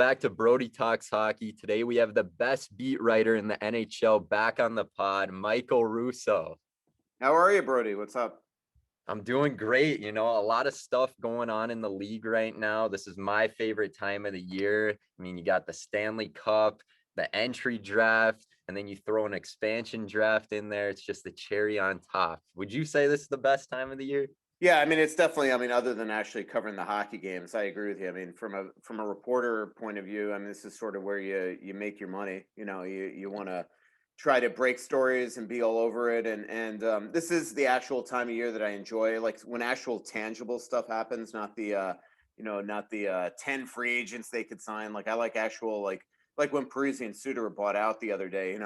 back to Brody Talks Hockey. Today we have the best beat writer in the NHL back on the pod, Michael Russo. How are you, Brody? What's up? I'm doing great. A lot of stuff going on in the league right now. This is my favorite time of the year. I mean, you got the Stanley Cup, the entry draft, and then you throw an expansion draft in there. It's just the cherry on top. Would you say this is the best time of the year? Yeah, I mean it's definitely. I mean, other than actually covering the hockey games, I agree with you. I mean, from a reporter point of view, I mean, this is sort of where you make your money. You want to try to break stories and be all over it, and this is the actual time of year that I enjoy. Like when actual tangible stuff happens, not the not the 10 free agents they could sign. Like I like actual like when Parisi and Suter were bought out the other day,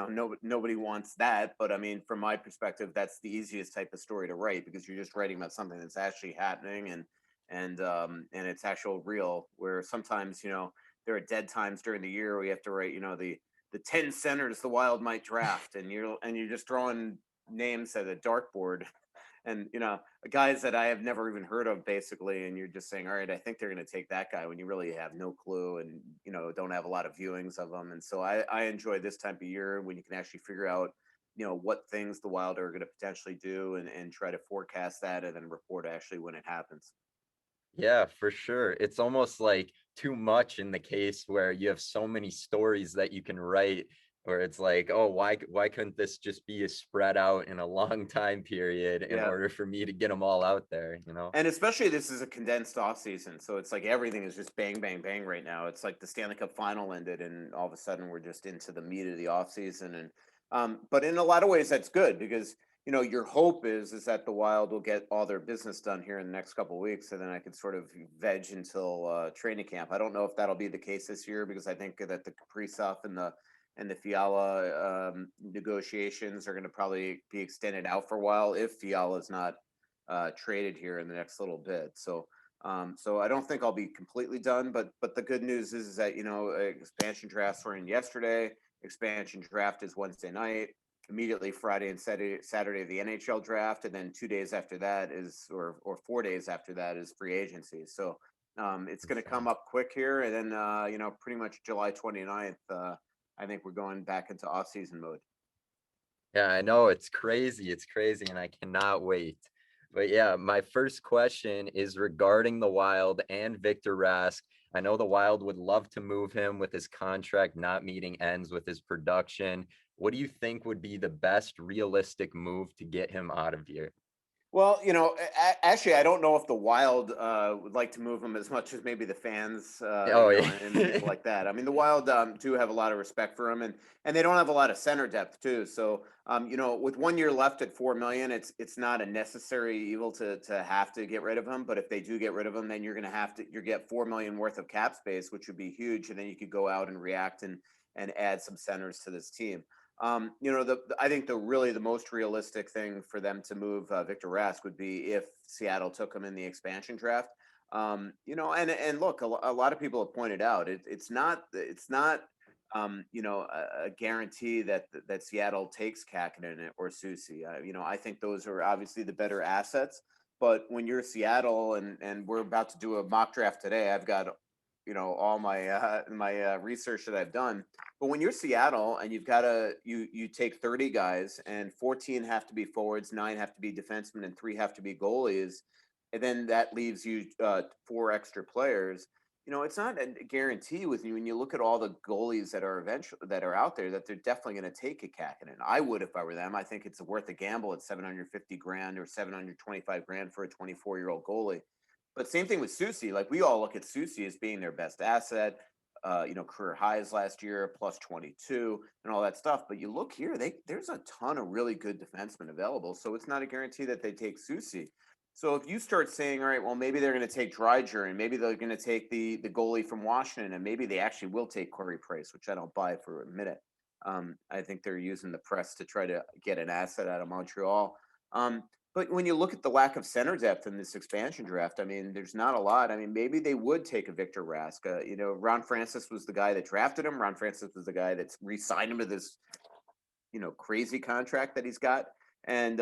nobody wants that. But I mean, from my perspective, that's the easiest type of story to write because you're just writing about something that's actually happening and it's actual real. Where sometimes there are dead times during the year where you have to write the 10 centers the Wild might draft, and you're just drawing names at a dartboard and guys that I have never even heard of basically, and you're just saying, all right, I think they're going to take that guy when you really have no clue and don't have a lot of viewings of them. And so I enjoy this time of year when you can actually figure out what things the Wild are going to potentially do and try to forecast that and then report actually when it happens. Yeah, for sure. It's almost like too much in the case where you have so many stories that you can write where it's like, oh, why couldn't this just be spread out in a long time period in Yeah. order for me to get them all out there? And especially this is a condensed off season, so it's like everything is just bang, bang, bang right now. It's like the Stanley Cup final ended, and all of a sudden we're just into the meat of the off season. And but in a lot of ways, that's good because your hope is that the Wild will get all their business done here in the next couple of weeks, and then I can sort of veg until training camp. I don't know if that'll be the case this year because I think that the Kaprizov and the Fiala negotiations are going to probably be extended out for a while if Fiala is not traded here in the next little bit. So I don't think I'll be completely done, but the good news is that expansion drafts were in yesterday. Expansion draft is Wednesday night. Immediately Friday and Saturday the NHL draft, and then 2 days after that is or 4 days after that is free agency. So it's going to come up quick here, and then pretty much July 29th. I think we're going back into off season mode. Yeah, I know it's crazy. It's crazy, and I cannot wait. But yeah, my first question is regarding the Wild and Victor Rask. I know the Wild would love to move him with his contract not meeting ends with his production. What do you think would be the best realistic move to get him out of here? Well, actually, I don't know if the Wild would like to move him as much as maybe the fans, Oh and people yeah. like that. I mean, the Wild do have a lot of respect for him, and they don't have a lot of center depth too. So, with 1 year left at 4 million, it's not a necessary evil to have to get rid of him. But if they do get rid of him, then you're going to have to get 4 million worth of cap space, which would be huge, and then you could go out and react and add some centers to this team. I think the most realistic thing for them to move Victor Rask would be if Seattle took him in the expansion draft. And look, a lot of people have pointed out it's not a guarantee that Seattle takes Kakinen or Susie. I think those are obviously the better assets. But when you're Seattle and we're about to do a mock draft today, I've got all my research that I've done. But when you're Seattle and you've got you take 30 guys and 14 have to be forwards, 9 have to be defensemen, and 3 have to be goalies, and then that leaves you 4 extra players. It's not a guarantee with you when you look at all the goalies that are out there that they're definitely going to take a Kakinen. I would if I were them. I think it's worth a gamble at 750 grand or 725 grand for a 24-year-old goalie. But same thing with Susie. Like we all look at Susie as being their best asset. Career highs last year, plus 22, and all that stuff. But you look here, there's a ton of really good defensemen available. So it's not a guarantee that they take Susie. So if you start saying, all right, well, maybe they're going to take Dryger, and maybe they're going to take the goalie from Washington, and maybe they actually will take Corey Price, which I don't buy for a minute. I think they're using the press to try to get an asset out of Montreal. But when you look at the lack of center depth in this expansion draft, I mean, there's not a lot. I mean, maybe they would take a Victor Rask. Ron Francis was the guy that drafted him. Ron Francis was the guy that's re-signed him to this, crazy contract that he's got. And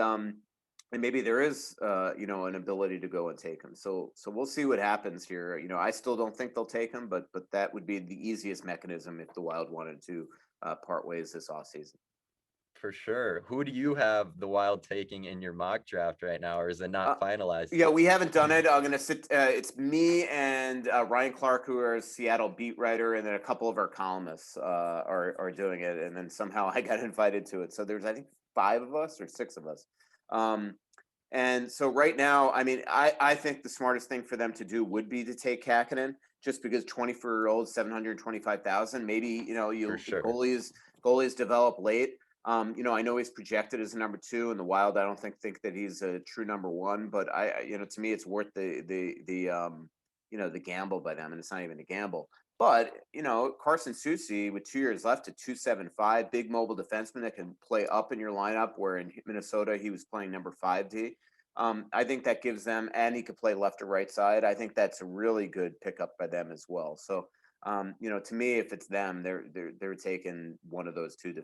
and maybe there is an ability to go and take him. So we'll see what happens here. I still don't think they'll take him, but that would be the easiest mechanism if the Wild wanted to part ways this offseason. For sure. Who do you have the Wild taking in your mock draft right now, or is it Uh, not finalized yeah, yet? we haven't done it. I'm gonna sit. It's me and Ryan Clark, who are a Seattle beat writer, and then a couple of our columnists are doing it. And then somehow I got invited to it. So there's, I think, five of us or six of us. Um, and so right now, I mean, I think the smartest thing for them to do would be to take Kakinen, just because 24-year-old, 725,000. Maybe For you sure. goalies develop late. I know he's projected as a number two in the Wild. I don't think that he's a true number one, but to me, it's worth the gamble by them, and it's not even a gamble. But Carson Soucy with 2 years left at 275, big mobile defenseman that can play up in your lineup. Where in Minnesota he was playing number 5D. I think that gives them, and he could play left or right side. I think that's a really good pickup by them as well. So to me, if it's them, they're taking one of those two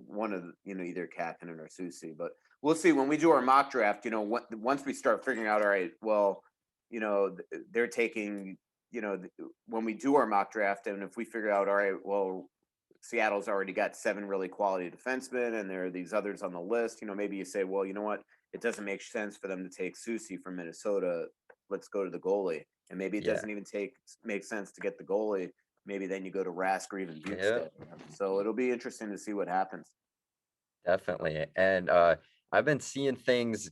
one of either Kapanen or Susi. But we'll see when we do our mock draft. Once we start figuring out, all right, well, they're taking, when we do our mock draft, and if we figure out, all right, well, Seattle's already got seven really quality defensemen, and there are these others on the list. Maybe you say, well, you know what, it doesn't make sense for them to take Susi from Minnesota. Let's go to the goalie, and maybe it Yeah. doesn't even make sense to get the goalie. Maybe then you go to Rask or even Yeah. Bukestad. So it'll be interesting to see what happens. Definitely. And I've been seeing things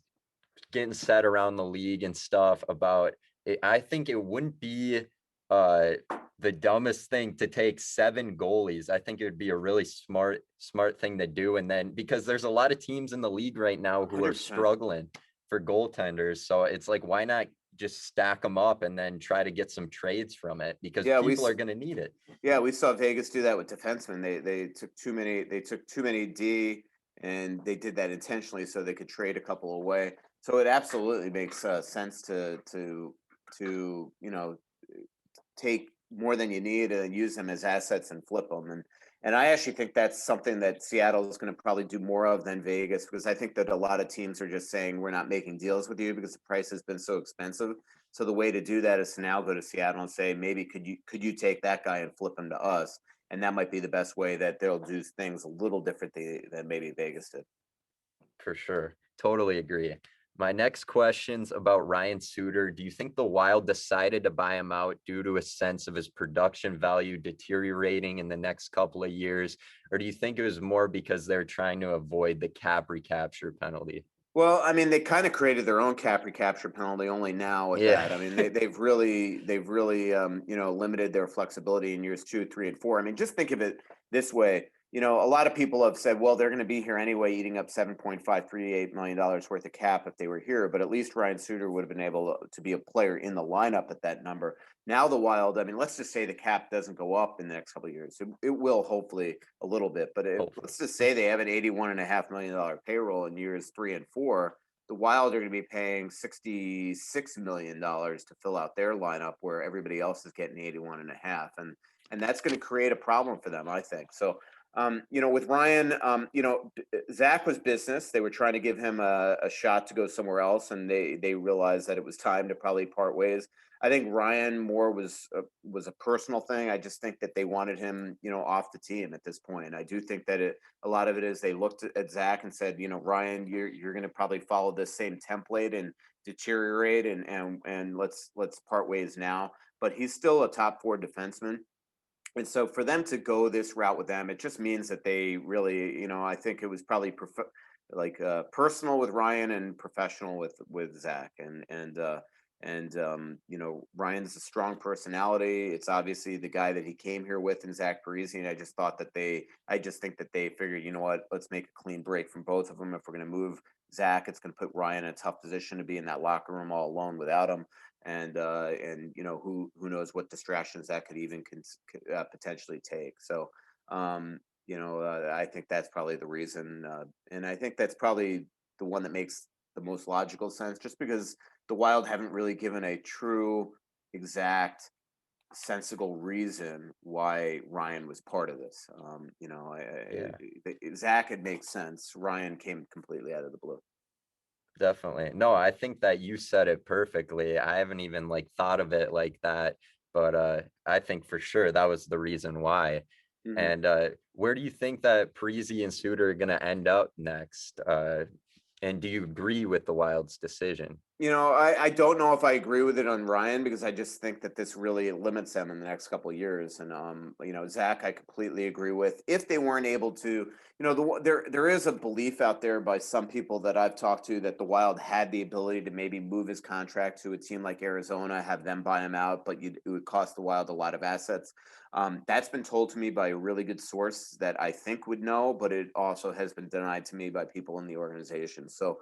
getting said around the league and stuff about it. I think it wouldn't be uh the dumbest thing to take seven goalies. I think it would be a really smart thing to do. And then because there's a lot of teams in the league right now who are 100%. struggling for goaltenders. So it's like, why not just stack them up and then try to get some trades from it, because Yeah, people are going to need it. we saw Vegas do that with defensemen. They took too many. They took too many D, and they did that intentionally so they could trade a couple away. So it absolutely makes sense to take more than you need and use them as assets and flip them. And I actually think that's something that Seattle is going to probably do more of than Vegas, because I think that a lot of teams are just saying we're not making deals with you because the price has been so expensive. So the way to do that is to now go to Seattle and say, maybe could you take that guy and flip him to us? And that might be the best way that they'll do things a little differently than maybe Vegas did. For sure. Totally agree. My next question's about Ryan Suter. Do you think the Wild decided to buy him out due to a sense of his production value deteriorating in the next couple of years? Or do you think it was more because they're trying to avoid the cap recapture penalty? Well, I mean, they kind of created their own cap recapture penalty only now with Yeah. that. I mean, they've really limited their flexibility in years 2, 3, and 4. I mean, just think of it this way. A lot of people have said, well, they're going to be here anyway, eating up $7.538 million worth of cap if they were here. But at least Ryan Suter would have been able to be a player in the lineup at that number. Now the Wild, I mean, let's just say the cap doesn't go up in the next couple of years. It will, hopefully, a little bit, but Hopefully. let's just say they have an $81.5 million payroll in years 3 and 4. The Wild are going to be paying $66 million to fill out their lineup, where everybody else is getting 81 and a half, and that's going to create a problem for them, I think. So with Ryan, Zach was business. They were trying to give him a shot to go somewhere else, and they realized that it was time to probably part ways. I think Ryan more was a personal thing. I just think that they wanted him, off the team at this point. And I do think that a lot of it is they looked at Zach and said, Ryan, you're going to probably follow this same template and deteriorate, and let's part ways now. But he's still a top four defenseman. And so for them to go this route with them, it just means that they really, I think it was probably personal with Ryan and professional with Zach. Ryan's a strong personality. It's obviously the guy that he came here with, in Zach Parise. And I just think that they figured, you know what, let's make a clean break from both of them. If we're going to move Zach, it's going to put Ryan in a tough position to be in that locker room all alone without him. And who knows what distractions that could even potentially take. So I think that's probably the reason, and I think that's probably the one that makes the most logical sense, just because the Wild haven't really given a true, exact, sensible reason why Ryan was part of this. Yeah. Zach, it makes sense. Ryan came completely out of the blue. Definitely. No, I think that you said it perfectly. I haven't even like thought of it like that, but I think for sure that was the reason why. Mhm. And where do you think that Parisi and Suter are gonna end up next? And do you agree with the Wild's decision? I don't know if I agree with it on Ryan because I just think that this really limits them in the next couple of years. And Zach, I completely agree with. If they weren't able to, there is a belief out there by some people that I've talked to that the Wild had the ability to maybe move his contract to a team like Arizona, have them buy him out, but it would cost the Wild a lot of assets. That's been told to me by a really good source that I think would know, but it also has been denied to me by people in the organization. So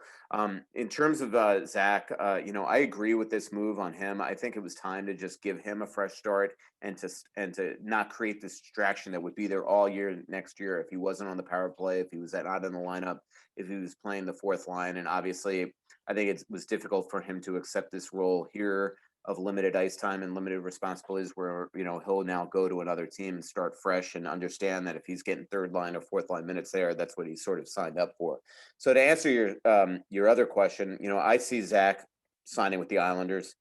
in terms of Zach, I agree with this move on him. I think it was time to just give him a fresh start and to not create this distraction that would be there all year next year if he wasn't on the power play, if he was not in the lineup, if he was playing the fourth line. And obviously, I think it was difficult for him to accept this role here of limited ice time and limited responsibilities where he'll now go to another team and start fresh and understand that if he's getting third line or fourth line minutes there, that's what he sort of signed up for. So to answer your other question, I see Zach signing with the Islanders.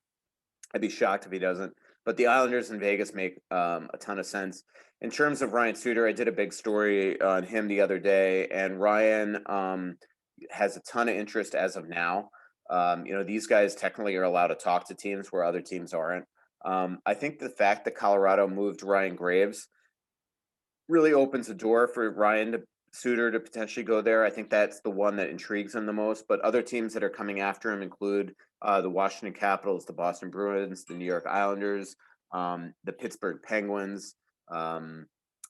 I'd be shocked if he doesn't. But the Islanders in Vegas make a ton of sense. In terms of Ryan Suter, I did a big story on him the other day, and Ryan has a ton of interest as of now. These guys technically are allowed to talk to teams where other teams aren't. I think the fact that Colorado moved Ryan Graves really opens the door for Ryan to Suter to potentially go there. I think that's the one that intrigues him the most. But other teams that are coming after him include the Washington Capitals, the Boston Bruins, the New York Islanders, the Pittsburgh Penguins,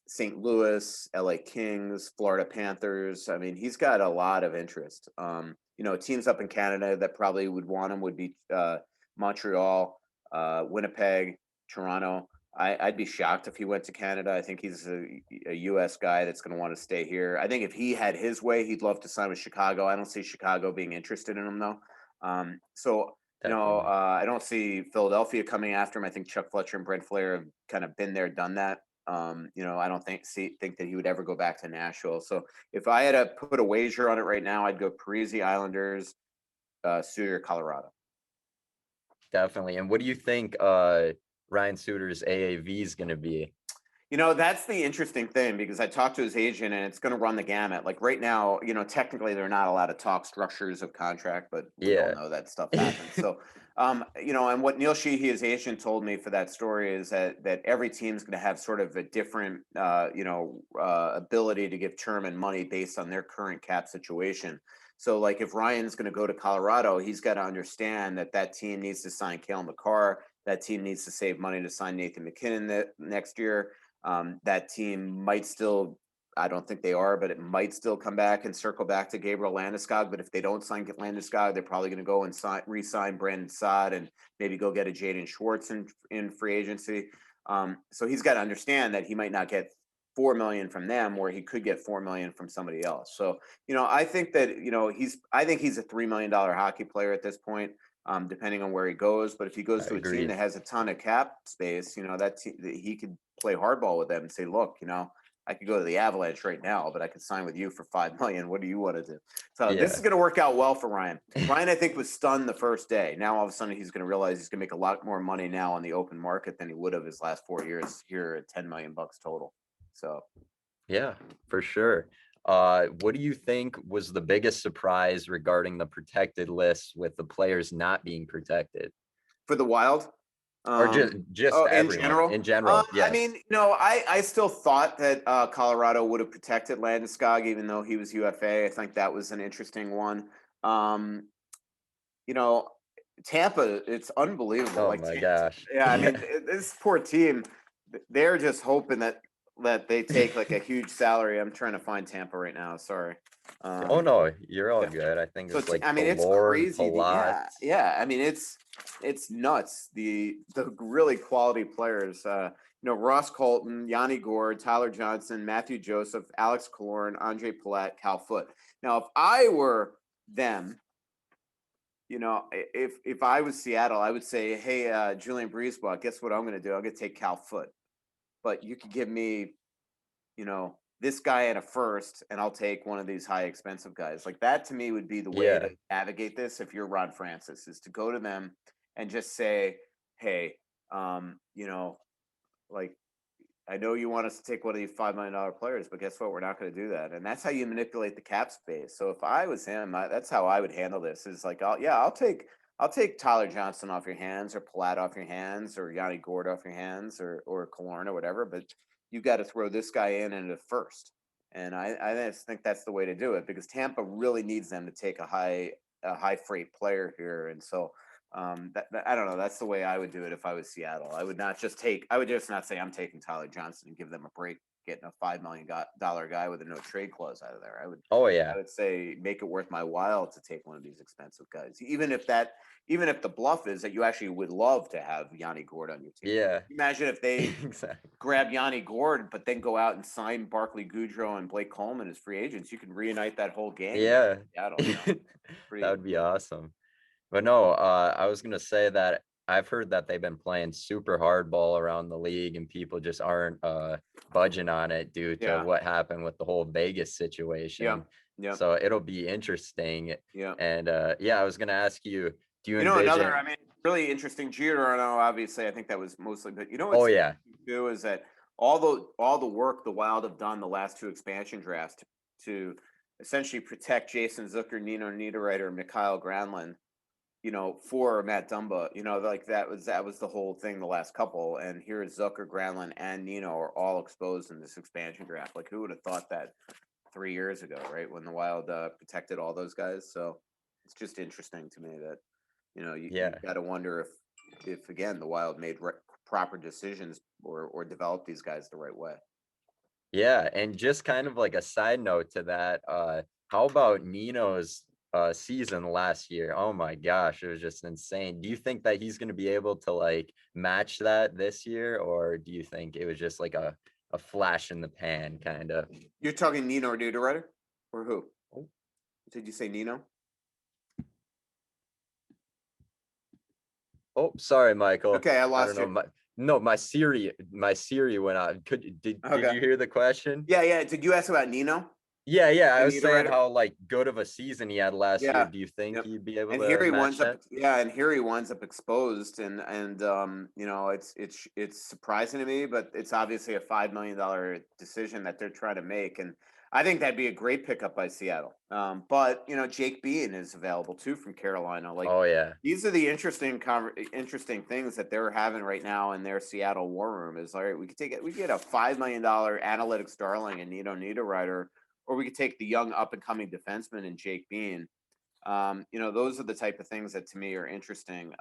St. Louis, LA Kings, Florida Panthers. I mean, he's got a lot of interest. Teams up in Canada that probably would want him would be Montreal, Winnipeg, Toronto. I'd be shocked if he went to Canada. I think he's a U.S. guy that's going to want to stay here. I think if he had his way, he'd love to sign with Chicago. I don't see Chicago being interested in him though. Definitely. I don't see Philadelphia coming after him. I think Chuck Fletcher and Brent Flair have kind of been there, done that. I don't think that he would ever go back to Nashville. So if I had to put a wager on it right now, I'd go Parisi Islanders, Suter, Colorado. Definitely. And what do you think Ryan Suter's AAV is gonna be? That's the interesting thing because I talked to his agent and it's going to run the gamut. Like right now, technically they're not allowed to talk structures of contract, but we all Yeah. know that stuff happens. So, and what Neil Sheehy, his agent, told me for that story is that every team's going to have sort of a different, ability to give term and money based on their current cap situation. So, like if Ryan's going to go to Colorado, he's got to understand that team needs to sign Cale Makar. That team needs to save money to sign Nathan McKinnon next year. That team might still, I don't think they are, but it might still come back and circle back to Gabriel Landeskog. But if they don't sign Landeskog, they're probably going to go and re-sign Brandon Saad and maybe go get a Jaden Schwartz in free agency. So he's got to understand that he might not get 4 million from them, where he could get 4 million from somebody else. So I think that I think he's a $3 million hockey player at this point. Depending on where he goes. But if he goes I to a team agree. that has a ton of cap space, that he could play hardball with them and say, look, I could go to the Avalanche right now, but I could sign with you for 5 million. What do you want to do? So this is Yeah. going to work out well for Ryan. Ryan, I think, was stunned the first day. Now all of a sudden he's going to realize he's going to make a lot more money now on the open market than he would have his last 4 years here at 10 million bucks total. So Yeah, for sure. What do you think was the biggest surprise regarding the protected list with the players not being protected? for the Wild, Or just in everyone general, in general? I Yeah. mean, I still thought that Colorado would have protected Landeskog, even though he was UFA. I think that was an interesting one. Um, you know, Tampa, it's unbelievable. Oh Like, my gosh. yeah, I mean, Yeah. this poor team, they're just hoping that they take like a huge salary. I'm trying to find Tampa right now. Sorry. Oh Um, no, you're all yeah. good. I think So it's like I mean, it's Killorn, crazy. Palat. Yeah. I mean, it's nuts. The really quality players. Ross Colton, Yanni Gord, Tyler Johnson, Matthew Joseph, Alex Killorn, Andre Palat, Cal Foot. Now, if I were them, if I was Seattle, I would say, hey, Julian Breezeball, guess what I'm going to do? I'm going to take Cal Foot, but you could give me, this guy at a first, and I'll take one of these high expensive guys. Like that to me would be the way to Yeah. navigate this if you're Ron Francis, is to go to them and just say, hey, you know, like I know you want us to take one of these $5 million players, but guess what? We're not going to do that. And that's how you manipulate the cap space. So if I was him, that's how I would handle this. Is like, I'll take Tyler Johnson off your hands, or Palat off your hands, or Yanni Gord off your hands, or Kalorn or whatever. But you got to throw this guy in at first. And I just think that's the way to do it, because Tampa really needs them to take a high freight player here. And so I don't know. That's the way I would do it if I was Seattle. I would just not say I'm taking Tyler Johnson and give them a break getting a $5 million guy with a no trade clause out of there. Oh I yeah. would say make it worth my while to take one of these expensive guys, even if the bluff is that you actually would love to have Yanni Gord on your team. Yeah. Imagine if they Exactly. grab Yanni Gord, but then go out and sign Barkley Goudreau and Blake Coleman as free agents. You can reunite that whole gang there Yeah. in Seattle. That Pretty. would be awesome. But no, I was gonna say that I've heard that they've been playing super hardball around the league, and people just aren't budging on it due to Yeah. what happened with the whole Vegas Yeah. situation. Yeah. So it'll be interesting. Yeah. And yeah, I was gonna ask you, do you Another, envision? I mean, really interesting, Giordano, obviously, I think that was mostly, but Oh what's yeah, interesting too is that all the work the Wild have done the last two expansion drafts to essentially protect Jason Zucker, Nino Niederreiter, and Mikhail Granlund, for Matt Dumba, like that was the whole thing the last couple. And here is Zucker, Granlund, and Nino are all exposed in this expansion draft. Like who would have thought that 3 years ago, right? When the Wild protected all those guys. So it's just interesting to me that you yeah. got to wonder if again the Wild made proper decisions or developed these guys the right way. Yeah, and just kind of like a side note to that, how about Nino's season last year? Oh my gosh, it was just insane. Do you think that he's going to be able to like match that this year, or do you think it was just like a flash in the pan kind of? You're talking Nino or Niederreiter, or who? Did you say Nino? Oh, sorry, Michael. Okay, I I don't lost know. you. My Siri went out. Did Okay. you hear the question? Yeah, yeah. Did you ask about Nino Yeah, yeah. I and was saying Niederreiter? how like good of a season he had last year. Yeah. Do you think Yep. he'd be able And to here he match winds up, that? yeah, and here he winds up exposed, and it's surprising to me, but it's obviously a $5 million decision that they're trying to make, and I think that'd be a great pickup by Seattle. But Jake Bean is available too from Carolina. Like Oh yeah. these are the interesting things that they're having right now in their Seattle war room. Is all right. We could get a $5 million analytics darling and Nito Niederreiter, or we could take the young up and coming defenseman and Jake Bean. Those are the type of things that to me are interesting.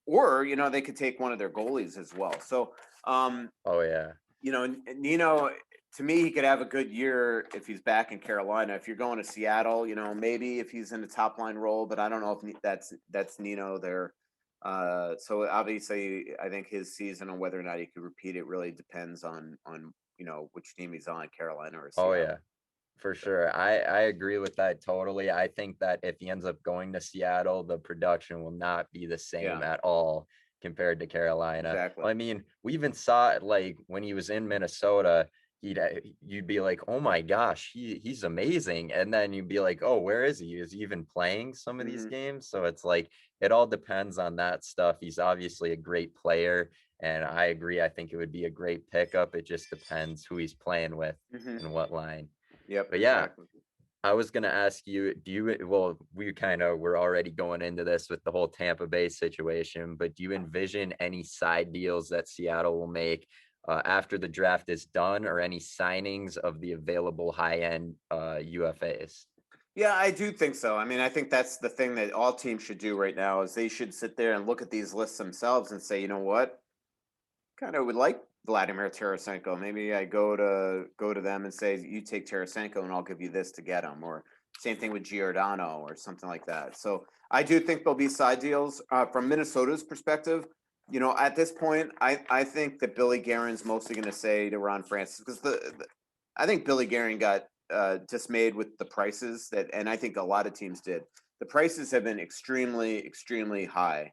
Or they could take one of their goalies as well. So, Oh yeah. Nino, to me, he could have a good year if he's back in Carolina. If you're going to Seattle, maybe if he's in the top line role, but I don't know if that's Nino there. So obviously, I think his season and whether or not he could repeat it really depends on which team he's on, Carolina or Oh Seattle. yeah. For So, sure. I agree with that totally. I think that if he ends up going to Seattle, the production will not be the yeah, same at all compared to Carolina. exactly. Well, I mean, we even saw it like when he was in Minnesota, you'd be like, "Oh my gosh, he's amazing." And then you'd be like, "Oh, where is he? Is he even playing some of these Hmm. games?" So it's like it all depends on that stuff. He's obviously a great player, and I agree. I think it would be a great pickup. It just depends who he's playing with Hmm. and what line. Yep, But yeah, exactly. I was gonna ask you, well, we kind of were already going into this with the whole Tampa Bay situation, but do you envision any side deals that Seattle will make after the draft is done, or any signings of the available high-end UFAs? Yeah, I do think so. I mean, I think that's the thing that all teams should do right now is they should sit there and look at these lists themselves and say, you know what, kind of would like Vladimir Tarasenko. Maybe I go to them and say, you take Tarasenko and I'll give you this to get him, or same thing with Giordano or something like that. So I do think there'll be side deals from Minnesota's perspective. At this point, I think that Billy Guerin's mostly going to say to Ron Francis because I think Billy Guerin got dismayed with the prices and I think a lot of teams did. The prices have been extremely, extremely high.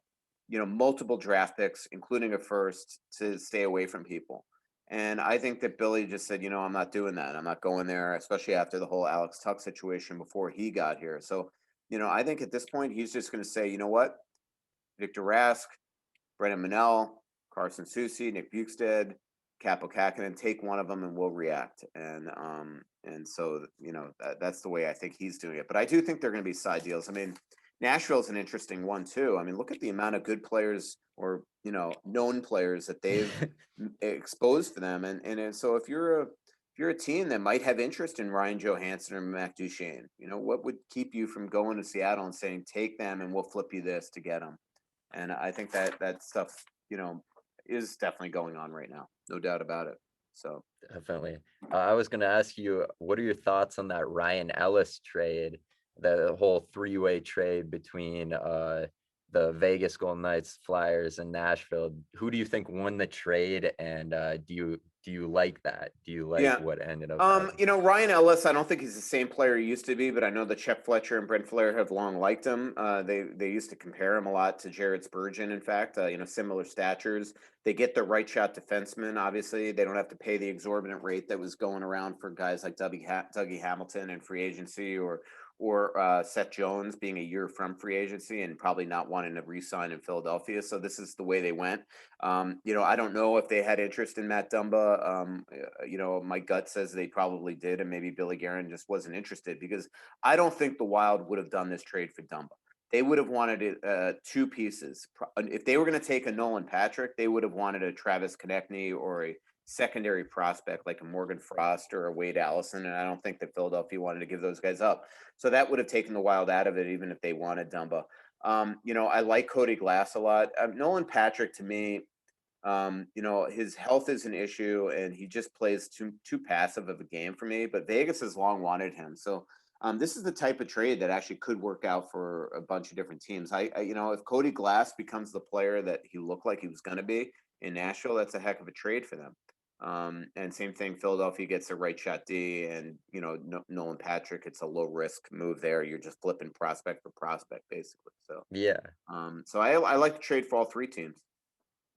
Multiple draft picks, including a first, to stay away from people. And I think that Billy just said, I'm not doing that. I'm not going there, especially after the whole Alex Tuck situation before he got here. So, I think at this point he's just going to say, you know what, Victor Rask, Brendan Manel, Carson Soucy, Nick Bukestad, Capo Kakinen, take one of them and we'll react. And so that's the way I think he's doing it. But I do think they're going to be side deals. I mean, Nashville's an interesting one too. I mean, look at the amount of good players or known players that they've exposed for them. And so if you're a team that might have interest in Ryan Johansson or Mac Duchene, what would keep you from going to Seattle and saying take them and we'll flip you this to get them? And I think that stuff, is definitely going on right now, no doubt about it. So Definitely. I was going to ask you, what are your thoughts on that Ryan Ellis trade, the whole three-way trade between the Vegas Golden Knights, Flyers, and Nashville? Who do you think won the trade, and do you like that? Do you like yeah, what ended up happening? Ryan Ellis, I don't think he's the same player he used to be, but I know that Chuck Fletcher and Brent Flair have long liked him. They used to compare him a lot to Jared Spurgeon. In fact, similar statures. They get the right shot defenseman. Obviously, they don't have to pay the exorbitant rate that was going around for guys like Dougie Hamilton in free agency, or Seth Jones being a year from free agency and probably not wanting to re-sign in Philadelphia. So this is the way they went. I don't know if they had interest in Matt Dumba. My gut says they probably did, and maybe Billy Guerin just wasn't interested because I don't think the Wild would have done this trade for Dumba. They would have wanted it, two pieces. If they were going to take a Nolan Patrick, they would have wanted a Travis Konechny or a secondary prospect like a Morgan Frost or a Wade Allison, and I don't think that Philadelphia wanted to give those guys up. So that would have taken the Wild out of it, even if they wanted Dumba. I like Cody Glass a lot. Nolan Patrick, to me, his health is an issue, and he just plays too passive of a game for me. But Vegas has long wanted him, so this is the type of trade that actually could work out for a bunch of different teams. If Cody Glass becomes the player that he looked like he was going to be in Nashville, that's a heck of a trade for them. And same thing, Philadelphia gets a right shot D, and Nolan Patrick, it's a low risk move there. You're just flipping prospect for prospect, basically. So, Yeah. I like the trade for all three teams.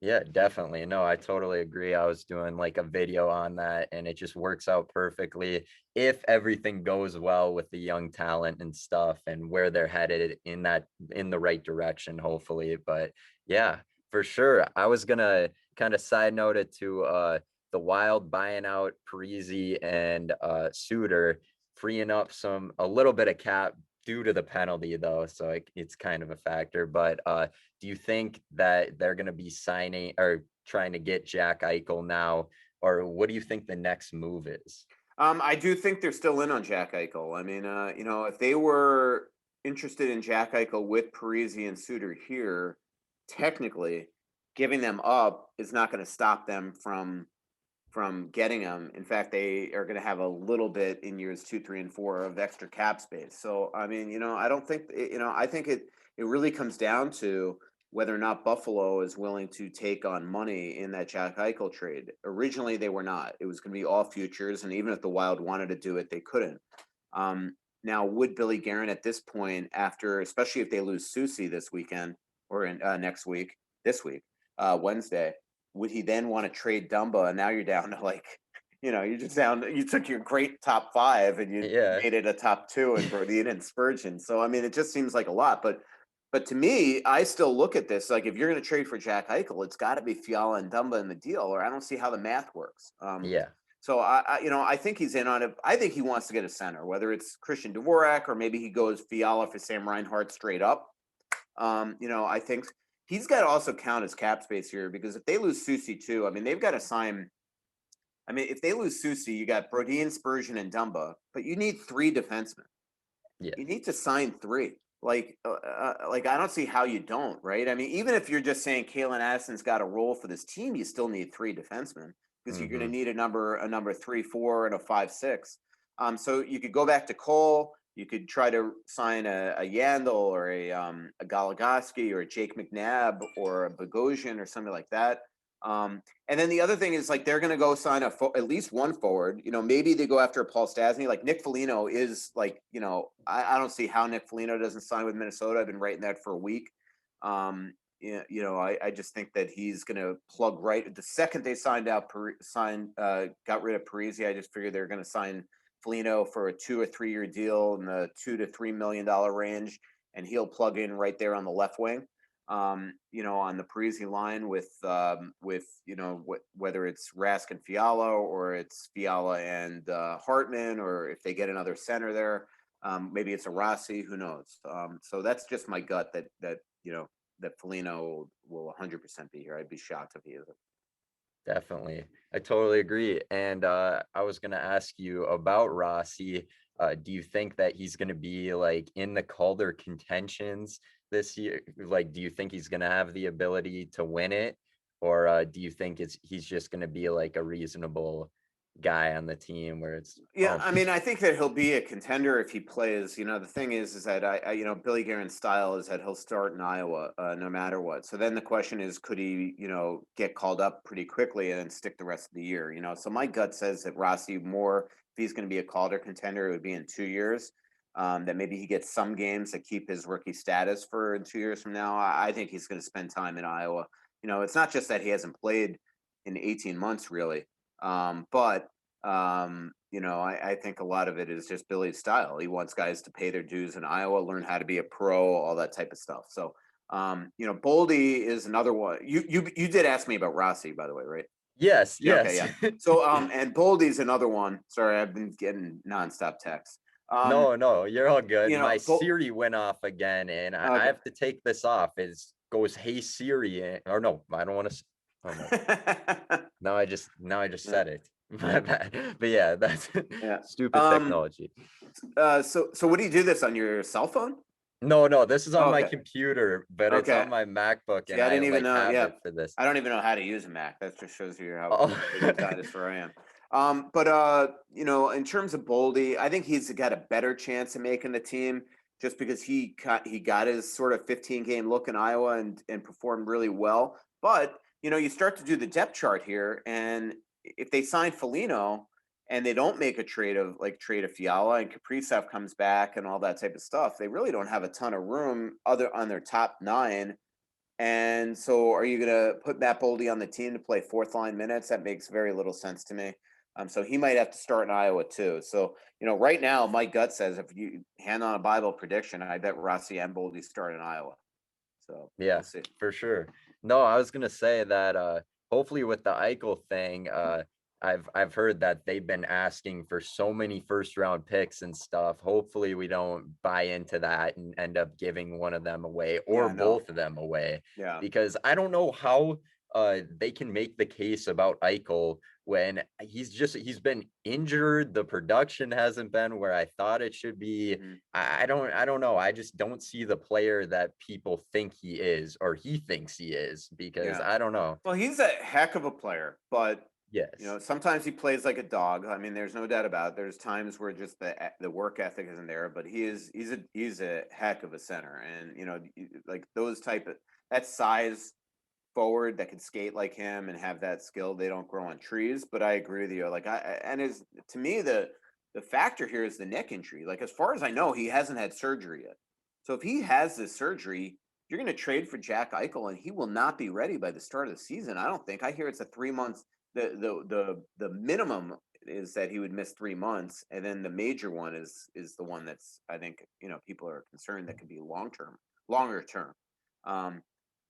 Yeah, definitely. No, I totally agree. I was doing like a video on that, and it just works out perfectly if everything goes well with the young talent and stuff and where they're headed in the right direction, hopefully. But yeah, for sure. I was gonna kind of side note it to the Wild buying out Parisi and Suter, freeing up a little bit of cap due to the penalty though. So it's kind of a factor. But do you think that they're going to be signing or trying to get Jack Eichel now, or what do you think the next move is? I do think they're still in on Jack Eichel. I mean, if they were interested in Jack Eichel with Parisi and Suter here, technically, giving them up is not going to stop them from getting them. In fact, they are going to have a little bit in years 2, 3, and 4 of extra cap space. So, I mean, I don't think, I think it really comes down to whether or not Buffalo is willing to take on money in that Jack Eichel trade. Originally, they were not. It was going to be all futures, and even if the Wild wanted to do it, they couldn't. Now, would Billy Guerin at this point, after, especially if they lose Susie this weekend or next week, this week, Wednesday, would he then want to trade Dumba? And now you're down to you're just down. You took your great top five and you Yeah. made it a top two and Brodin and Spurgeon. So I mean, it just seems like a lot. But to me, I still look at this like if you're going to trade for Jack Eichel, it's got to be Fiala and Dumba in the deal, or I don't see how the math works. Yeah. So I think he's in on it. I think he wants to get a center, whether it's Christian Dvorak or maybe he goes Fiala for Sam Reinhart straight up. I think he's got to also count his cap space here because if they lose Susie too, I mean, they've got to sign. I mean, if they lose Susie, you got Brodin, Spurgeon, and Dumba, but you need three defensemen. Yeah. You need to sign three. Like I don't see how you don't, right? I mean, even if you're just saying Kalen Addison's got a role for this team, you still need three defensemen because you're going to Hmm. need a number 3, 4, and a 5, 6. So you could go back to Cole. You could try to sign a Yandel or a Goligoski or a Jake McNabb or a Bogosian or something like that. And then the other thing is like they're going to go sign at least one forward. Maybe they go after a Paul Stasny. Like Nick Foligno is like, I don't see how Nick Foligno doesn't sign with Minnesota. I've been writing that for a week. yeah, I just think that he's going to plug right the second they got rid of Parisi. I just figured they're going to sign Felino for a 2 or 3 year deal in the $2 to $3 million range, and he'll plug in right there on the left wing. On the Parisi line with whether it's Rask and Fiala, or it's Fiala and Hartman, or if they get another center there, maybe it's a Rossi. Who knows? So that's just my gut that Foligno will 100% be here. I'd be shocked if he isn't. Definitely. I totally agree. And I was going to ask you about Rossi. Do you think that he's going to be like in the Calder contentions this year? Like, do you think he's going to have the ability to win it? Or do you think he's just going to be like a reasonable guy on the team where it's, Yeah, oh, I mean, I think that he'll be a contender if he plays. The thing is that Billy Guerin's style is that he'll start in Iowa no matter what. So then the question is, could he, get called up pretty quickly and then stick the rest of the year? So my gut says that Rossi more, if he's going to be a Calder contender, it would be in 2 years. That maybe he gets some games that keep his rookie status for in 2 years from now. I think he's going to spend time in Iowa. It's not just that he hasn't played in 18 months really, but I think a lot of it is just Billy's style. He wants guys to pay their dues in Iowa, learn how to be a pro, all that type of stuff. So, Boldy is another one. You did ask me about Rossi, by the way, right? yes, Yeah. Okay. yes. Yeah. So, and Boldy's another one. Sorry, I've been getting nonstop texts. No, no, you're all good. My Bol Siri went off again, and I Okay. have to take this off. It goes, "Hey Siri," or no, I don't want to. Oh no, now I just Yeah. said it. My Yeah. bad. But yeah, that's Yeah. stupid Um. technology. So what do you do this on your cell phone? No, no, this is on Oh, my okay. computer, but it's Okay. on my MacBook, See, and I I didn't even like know. have Yeah, it for this. I don't even know how to use a Mac. That just shows you how Oh, big of a dinosaur I am. But in terms of Boldy, I think he's got a better chance of making the team just because he got his sort of 15 game look in Iowa and performed really well. But you start to do the depth chart here, and if they sign Foligno and they don't make a trade of Fiala and Kaprizov comes back and all that type of stuff, they really don't have a ton of room other on their top nine. And so are you going to put Matt Boldy on the team to play fourth line minutes? That makes very little sense to me. So he might have to start in Iowa too. So, right now, my gut says if you hand on a Bible prediction, I bet Rossi and Boldy start in Iowa. So yeah, we'll see. for sure. No, I was gonna say that hopefully with the Eichel thing, I've heard that they've been asking for so many first round picks and stuff. Hopefully we don't buy into that and end up giving one of them away or Yeah, no. both of them away, Yeah. because I don't know how they can make the case about Eichel when he's been injured. The production hasn't been where I thought it should be. Hmm. I don't know. I just don't see the player that people think he is or he thinks he is, because Yeah. I don't know. Well, he's a heck of a player, but Yes. sometimes he plays like a dog. I mean, there's no doubt about it. There's times where just the work ethic isn't there, but he's a heck of a center, and like those type of that size forward that can skate like him and have that skill. They don't grow on trees. But I agree with you. Like and is to me the factor here is the neck injury. Like as far as I know, he hasn't had surgery yet. So if he has this surgery, you're going to trade for Jack Eichel, and he will not be ready by the start of the season. I don't think. I hear it's a 3 months. The minimum is that he would miss 3 months, and then the major one is the one that's I think people are concerned that could be longer term. Um,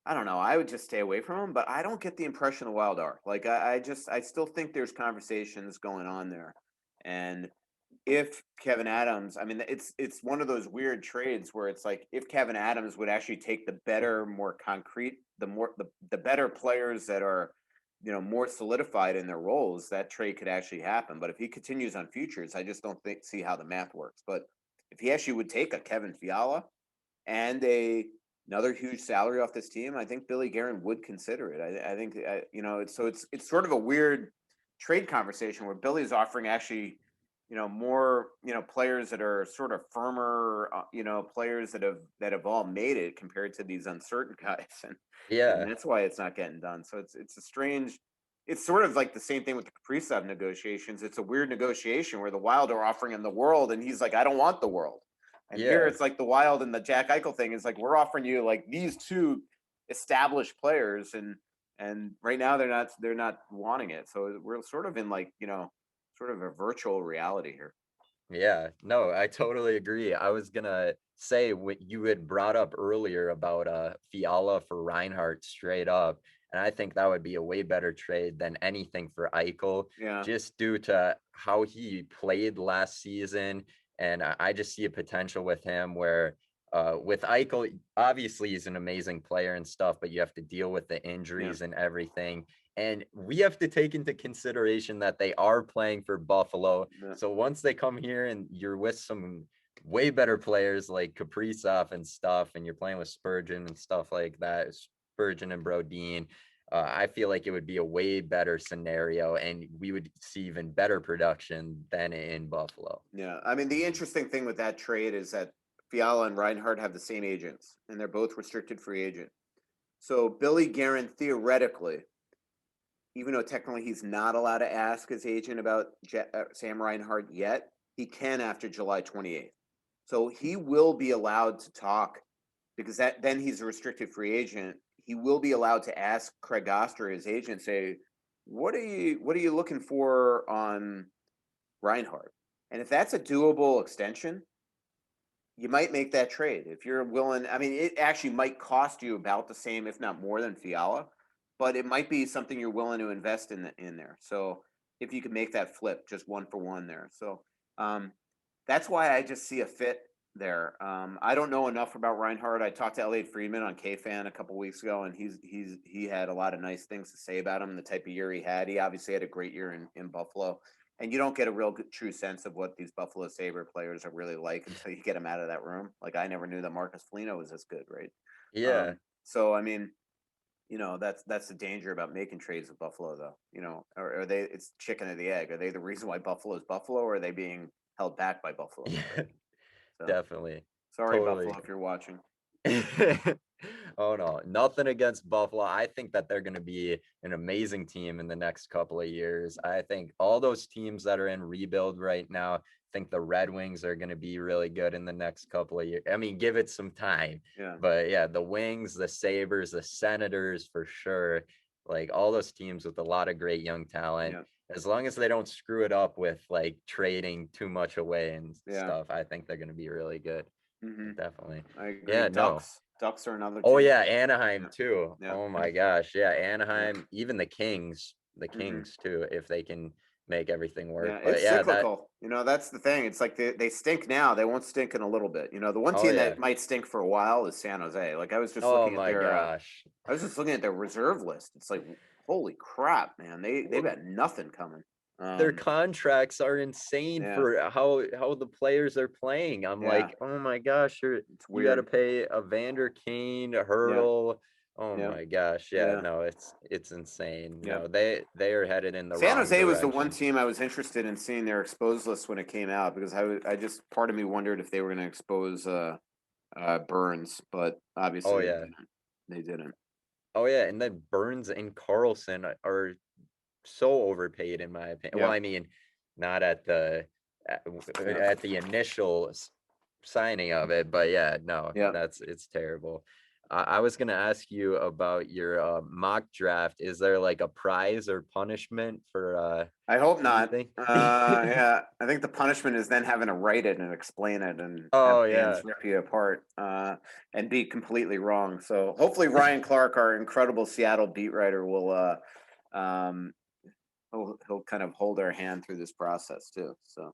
I don't know. I would just stay away from him, but I don't get the impression the Wild are. Like I still think there's conversations going on there, and if Kevin Adams, I mean, it's one of those weird trades where it's like if Kevin Adams would actually take the better, more concrete, the better players that are, more solidified in their roles, that trade could actually happen. But if he continues on futures, I just don't see how the math works. But if he actually would take a Kevin Fiala and another huge salary off this team, I think Billy Guerin would consider it. I think it's sort of a weird trade conversation where Billy's offering actually more players that are sort of firmer players that have all made it compared to these uncertain guys, and Yeah. that's why it's not getting done. So it's a strange. It's sort of like the same thing with the Kaprizov negotiations. It's a weird negotiation where the Wild are offering him the world, and he's like, I don't want the world. And here Yeah. it's like the Wild and the Jack Eichel thing is like we're offering you like these two established players, and right now they're not wanting it. So we're sort of in like, sort of a virtual reality here. Yeah, no, I totally agree. I was gonna say what you had brought up earlier about Fiala for Reinhardt straight up, and I think that would be a way better trade than anything for Eichel, Yeah, just due to how he played last season. And I just see a potential with him where with Eichel, obviously he's an amazing player and stuff, but you have to deal with the yeah, injuries and everything. And we have to take into consideration that they are playing for Buffalo, yeah, so once they come here and you're with some way better players like Kaprizov and stuff, and you're playing with Spurgeon and stuff like that, Spurgeon and Brodeen, I feel like it would be a way better scenario, and we would see even better production than in Buffalo. yeah. I mean, the interesting thing with that trade is that Fiala and Reinhardt have the same agents, and they're both restricted free agent. So Billy Guerin theoretically, even though technically he's not allowed to ask his agent about Sam Reinhart yet, he can after July 28th. So he will be allowed to talk, because then he's a restricted free agent. He will be allowed to ask Craig Oster, his agent, say, what are you looking for on Reinhardt? And if that's a doable extension, you might make that trade if you're willing. I mean, it actually might cost you about the same, if not more, than Fiala, but it might be something you're willing to invest in there. So if you could make that flip, just one for one there. So um, that's why I just see a fit there. I don't know enough about Reinhardt. I talked to Elliot Friedman on KFan a couple weeks ago, and he had a lot of nice things to say about him. The type of year he had. He obviously had a great year in Buffalo, and you don't get a real good, true sense of what these Buffalo Sabre players are really like until you get them out of that room. Like I never knew that Marcus Foligno was this good, right? Yeah. So I mean, that's the danger about making trades with Buffalo, though. Or are they? It's chicken or the egg. Are they the reason why Buffalo is Buffalo, or are they being held back by Buffalo? Right. Yeah, So definitely. sorry, Totally. Buffalo, if you're watching. Oh no, nothing against Buffalo. I think that they're going to be an amazing team in the next couple of years. I think all those teams that are in rebuild right now, I think the Red Wings are going to be really good in the next couple of years. I mean, give it some time. Yeah, But yeah, the Wings, the Sabres, the Senators for sure. Like all those teams with a lot of great young talent. yeah, As long as they don't screw it up with like trading too much away and yeah. stuff, I think they're going to be really good. hmm Definitely. I agree. Yeah, no. Ducks are another Oh team. yeah, Anaheim Yeah, too. yeah, Oh my gosh. Yeah, yeah. Anaheim, even the hmm Kings too, if they can make everything Yeah, work. But it's yeah, that cyclical. That's the thing. It's like they stink now. They won't stink in a little bit. The one oh team yeah. that might stink for a while is San Jose. Like Oh my gosh. I was just looking at their reserve list. It's like, holy crap, man. They've Well, got nothing coming. their Um, contracts are insane yeah, for how the players are playing. I'm yeah, like, oh my gosh, it's you got to weird. pay a Vander Kane, a Yeah, Hurdle. Oh yeah, my gosh, yeah, yeah, no, it's insane. yeah. No, they are headed in the San wrong Jose was the one direction. team I was interested in seeing their exposed list when it came out, because I just, part of me wondered if they were going to expose Burns, but obviously Oh they yeah. didn't. They didn't. Oh yeah, and then Burns and Carlson are so overpaid in my opinion. Well, Yep. I mean, not at, Yep. at the initial signing of it, but yeah, no, Yep. that's it's terrible. I was gonna ask you about your mock draft. Is there like a prize or punishment for I hope not. anything? Yeah, I think the punishment is then having to write it and explain it and have Oh fans yeah. rip you apart and be completely wrong. So hopefully Ryan Clark, our incredible Seattle beat writer, will um, he'll kind of hold our hand through this process too. So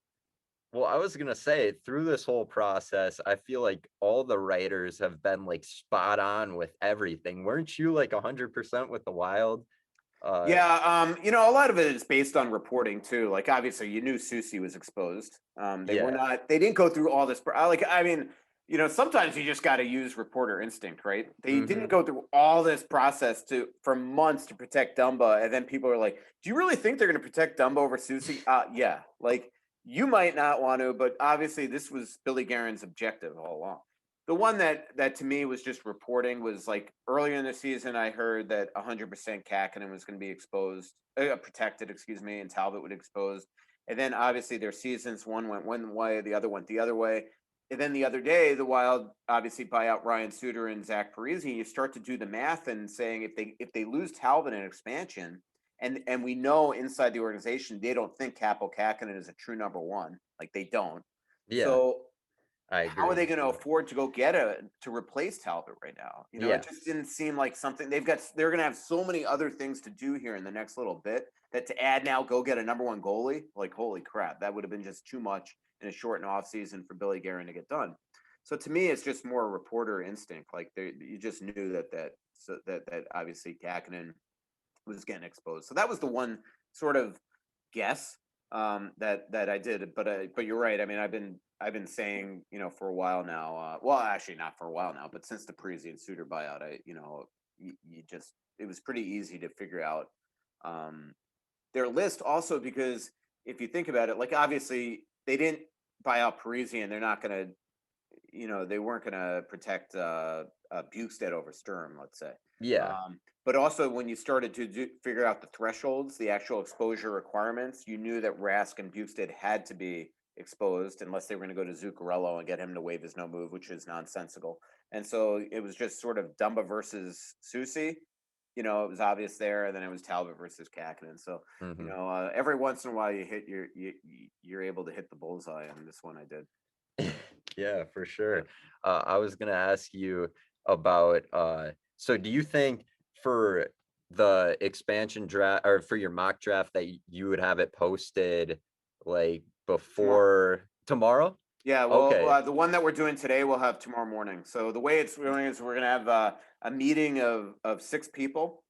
Well, I was gonna say through this whole process, I feel like all the writers have been like spot on with everything. Weren't you like 100% with the Wild? Uh, yeah, a lot of it is based on reporting too. Like obviously, you knew Susie was exposed. They were yeah. not. They didn't go through all this. Like I mean, sometimes you just got to use reporter instinct, right? They didn't Mm-hmm. go through all this process for months to protect Dumba, and then people are like, "Do you really think they're going to protect Dumba over Susie?" Yeah. Like you might not want to, but obviously, this was Billy Guerin's objective all along. The one that to me was just reporting was like earlier in the season. I heard that 100% Kakinen was going to be exposed, protected, excuse me, and Talbot would exposed. And then obviously their seasons, one went one way, the other went the other way. and then the other day, the Wild obviously buy out Ryan Suter and Zach Parise. And you start to do the math and saying if they lose Talbot in expansion, and we know inside the organization they don't think Capo Kakinen is a true number one, like they don't. Yeah, So I how are agree. they going to Yeah. afford to go get to replace Talbot right now? It Yeah. just didn't seem like something they're going to have so many other things to do here in the next little bit that to add now go get a number one goalie, like holy crap, that would have been just too much in a short off season for Billy Guerin to get done. So to me, it's just more reporter instinct. Like you just knew that obviously Kakinen was getting exposed. So that was the one sort of guess that I did. But you're right. I mean, I've been saying for a while now. Well, actually not for a while now, but since the Parisian Suter buyout, you just it was pretty easy to figure out um, their list. Also, because if you think about it, like obviously they didn't buy out Parisian, they're not going to they weren't going to protect Bukestad over Sturm, let's say. Yeah. But also, when you started to figure out the thresholds, the actual exposure requirements, you knew that Rask and Bukestad had to be exposed unless they were going to go to Zuccarello and get him to waive his no move, which is nonsensical. And so it was just sort of Dumba versus Susie. It was obvious there, and then it was Talbot versus Kakinen. So Hmm. every once in a while you hit you're able to hit the bullseye, and this one I did. Yeah, for Yeah. sure. I was gonna ask you about so do you think for the expansion draft or for your mock draft that you would have it posted like Tomorrow. before tomorrow? Yeah, well, Okay. the one that we're doing today we'll have tomorrow morning. So the way it's going is we're gonna have a meeting of six people,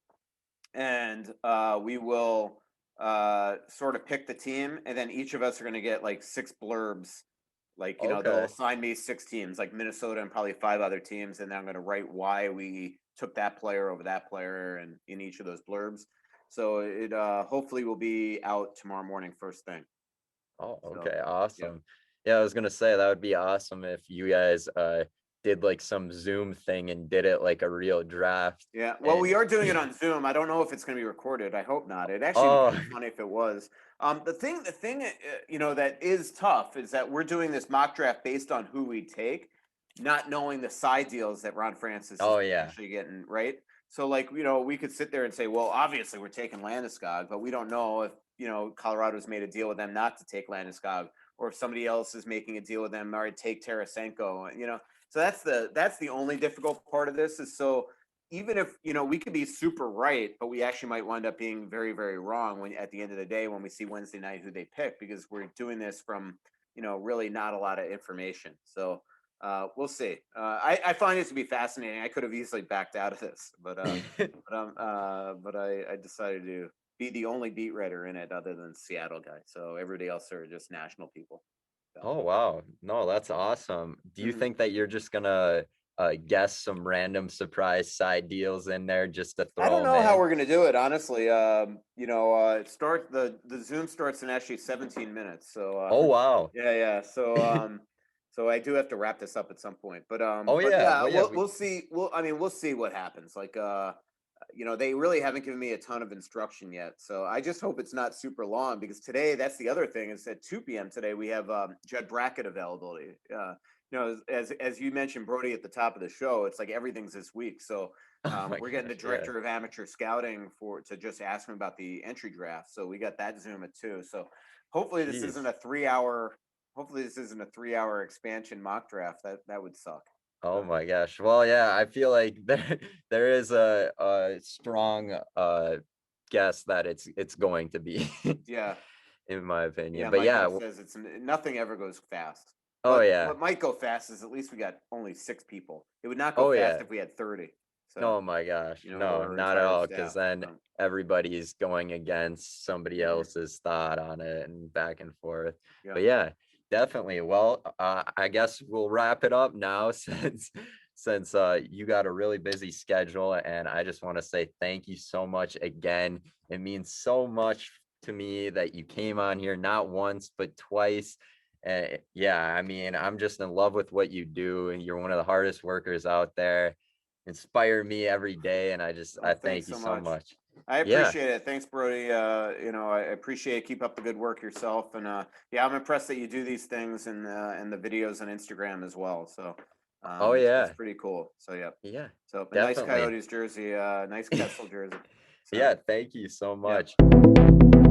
and we will sort of pick the team, and then each of us are gonna get like six blurbs. Like they'll Okay. assign me six teams, like Minnesota and probably five other teams, and then I'm gonna write why we took that player over that player, and in each of those blurbs. So it hopefully will be out tomorrow morning, first thing. Oh, So okay, yeah. awesome. Yeah, I was gonna say that would be awesome if you guys did like some Zoom thing and did it like a real draft. Yeah, well, we And are doing it on Zoom. I don't know if it's going to be recorded. I hope not. It actually would oh, be funny if it was. The thing, that is tough is that we're doing this mock draft based on who we take, not knowing the side deals that Ron Francis is oh yeah. potentially getting, right? So, like, we could sit there and say, well, obviously we're taking Landeskog, but we don't know if Colorado's made a deal with them not to take Landeskog, or if somebody else is making a deal with them, or take Tarasenko. So that's the only difficult part of this is so even if we could be super right, but we actually might wind up being very, very wrong when at the end of the day when we see Wednesday night who they pick because we're doing this from really not a lot of information. So we'll see. I find it to be fascinating. I could have easily backed out of this, but I decided to be the only beat writer in it other than Seattle guy. So everybody else are just national people. So. Oh, wow. No, that's awesome. Do you Mhm. think that you're just gonna guess some random surprise side deals in there just to I don't throw them know how in? we're gonna do it, honestly. The Zoom starts in actually 17 minutes. So Oh, wow. yeah, yeah. So I do have to wrap this up at some point. But Oh yeah. yeah, Well, yeah, we'll see. We'll see what happens. Like they really haven't given me a ton of instruction yet. So I just hope it's not super long because today that's the other thing is at 2 p.m. today we have Judd Brackett availability. As you mentioned, Brody, at the top of the show, it's like everything's this week. So oh my we're getting the gosh, yeah. director of amateur scouting to just ask him about the entry draft. So we got that Zoom at 2. So hopefully this isn't Jeez. a 3 hour. Hopefully this isn't a 3 hour expansion mock draft. That would suck. Oh So my gosh. Well, yeah, I feel like there is a strong guess that it's going to be yeah, in my opinion. yeah. But My yeah, guess says it's nothing ever goes fast. oh But yeah. what might go fast is at least we got only 6 people. It would not go Oh fast yeah. if we had 30. So Oh my gosh. or No, our not at entire all. Because staff. then everybody's going against somebody Mhm. else's thought on it and back and forth. Yeah. But yeah, definitely. Well, I guess we'll wrap it up now since you got a really busy schedule, and I just want to say thank you so much again. It means so much to me that you came on here not once but twice. Yeah, I mean, I'm just in love with what you do, and you're one of the hardest workers out there inspire me every day. And I Oh, I thanks thank you so so much. much. I Yeah. appreciate it. Thanks, Brody. I appreciate it. Keep up the good work yourself. And yeah, I'm impressed that you do these things and the videos on Instagram as well. So Oh it's yeah. pretty cool. So yeah. Yeah. So a nice Definitely. Coyotes jersey, nice Kessel jersey. So Yeah, thank you so yeah. much.